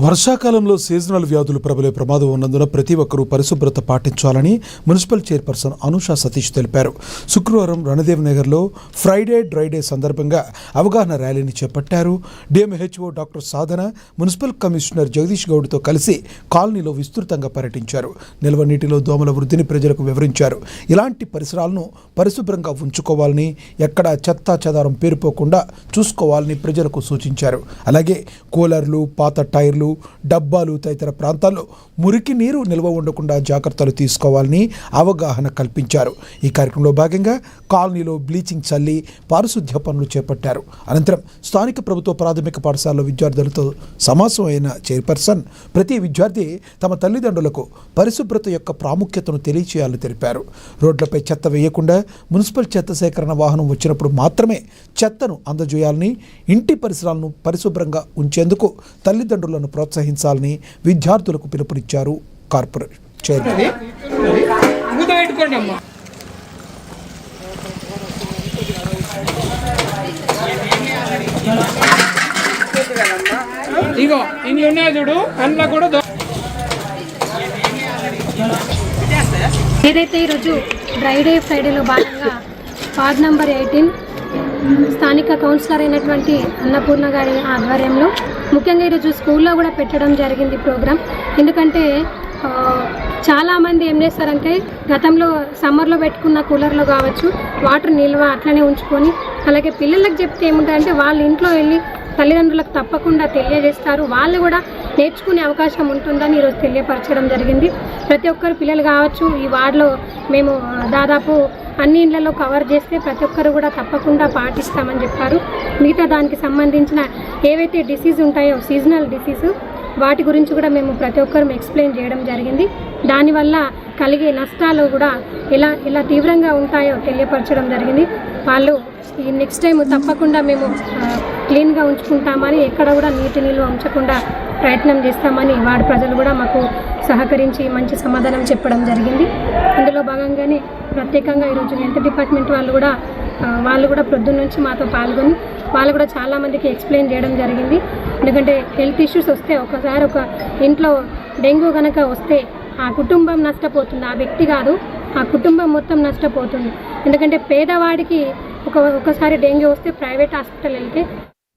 వర్షాకాలంలో సీజనల్ వ్యాధులు ప్రబలే ప్రమాదం ఉన్నందున ప్రతి ఒక్కరూ పరిశుభ్రత పాటించాలని మున్సిపల్ చైర్పర్సన్ అనుషా సతీష్ తెలిపారు. శుక్రవారం రణదేవ్ నగర్లో ఫ్రైడే డ్రై డే సందర్భంగా అవగాహన ర్యాలీని చేపట్టారు. డిఎంహెచ్ఓ డాక్టర్ సాధన, మున్సిపల్ కమిషనర్ జగదీష్ గౌడ్తో కలిసి కాలనీలో విస్తృతంగా పర్యటించారు. నిల్వ నీటిలో దోమల వృద్ధిని ప్రజలకు వివరించారు. ఇలాంటి పరిసరాలను పరిశుభ్రంగా ఉంచుకోవాలని, ఎక్కడా చెత్తా చెదారం పేరుపోకుండా చూసుకోవాలని ప్రజలకు సూచించారు. అలాగే కూలర్లు, పాత టైర్లు, డబ్బాలు తదితర ప్రాంతాల్లో మురికి నీరు నిల్వ ఉండకుండా జాగ్రత్తలు తీసుకోవాలని అవగాహన కల్పించారు. ఈ కార్యక్రమంలో భాగంగా కాలనీలో బ్లీచింగ్ చల్లి పారిశుద్ధ్య పనులు చేపట్టారు. అనంతరం స్థానిక ప్రభుత్వ ప్రాథమిక పాఠశాలలో విద్యార్థులతో సమావేశం అయిన చైర్పర్సన్ ప్రతి విద్యార్థి తమ తల్లిదండ్రులకు పరిశుభ్రత యొక్క ప్రాముఖ్యతను తెలియచేయాలని తెలిపారు. రోడ్లపై చెత్త వేయకుండా మున్సిపల్ చెత్త సేకరణ వాహనం వచ్చినప్పుడు మాత్రమే చెత్తను అందజేయాలని, ఇంటి పరిసరాలను పరిశుభ్రంగా ఉంచేందుకు తల్లిదండ్రులను ప్రోత్సహించాలని విద్యార్థులకు పిలుపునిచ్చారు కార్పొరేట్ చైర్మన్. ఏదైతే ఈరోజు ఫ్రైడేలో భాగంగా వార్డ్ నంబర్ 18 స్థానిక కౌన్సిలర్ అయినటువంటి అన్నపూర్ణ గారి ఆధ్వర్యంలో ముఖ్యంగా ఈరోజు స్కూల్లో కూడా పెట్టడం జరిగింది ప్రోగ్రాం. ఎందుకంటే చాలామంది ఏం చేస్తారంటే గతంలో సమ్మర్లో పెట్టుకున్న కూలర్లో కావచ్చు వాటర్ నిల్వ అట్లనే ఉంచుకొని, అలాగే పిల్లలకు చెప్తే ఏముంటాయంటే వాళ్ళ ఇంట్లో వెళ్ళి తల్లిదండ్రులకు తప్పకుండా తెలియజేస్తారు. వాళ్ళు కూడా నేర్చుకునే అవకాశం ఉంటుందని ఈరోజు తెలియపరచడం జరిగింది. ప్రతి ఒక్కరు పిల్లలు కావచ్చు, ఈ వార్డులో మేము దాదాపు అన్ని ఇళ్లలో కవర్ చేస్తే ప్రతి ఒక్కరు కూడా తప్పకుండా పాటిస్తామని చెప్పారు. మిగతా దానికి సంబంధించిన ఏవైతే డిసీజ్ ఉంటాయో సీజనల్ డిసీజ్ వాటి గురించి కూడా మేము ప్రతి ఒక్కరు ఎక్స్ప్లెయిన్ చేయడం జరిగింది. దానివల్ల కలిగే నష్టాలు కూడా ఎలా తీవ్రంగా ఉంటాయో తెలియపరచడం జరిగింది. వాళ్ళు ఈ నెక్స్ట్ టైం తప్పకుండా మేము క్లీన్గా ఉంచుకుంటామని, ఎక్కడ కూడా నీటి నిల్వ ఉంచకుండా ప్రయత్నం చేస్తామని వార్డు ప్రజలు కూడా మాకు సహకరించి మంచి సమాధానం చెప్పడం జరిగింది. అందులో భాగంగానే ప్రత్యేకంగా ఈరోజు హెల్త్ డిపార్ట్మెంట్ వాళ్ళు కూడా ప్రొద్దున నుంచి మాతో పాల్గొని వాళ్ళు కూడా చాలామందికి ఎక్స్ప్లెయిన్ చేయడం జరిగింది. ఎందుకంటే హెల్త్ ఇష్యూస్ వస్తే ఒకసారి ఒక ఇంట్లో డెంగ్యూ కనుక వస్తే ఆ కుటుంబం నష్టపోతుంది, ఆ వ్యక్తి కాదు, ఆ కుటుంబం మొత్తం నష్టపోతుంది. ఎందుకంటే పేదవాడికి ఒకసారి డెంగ్యూ వస్తే ప్రైవేట్ హాస్పిటల్ వెళ్తే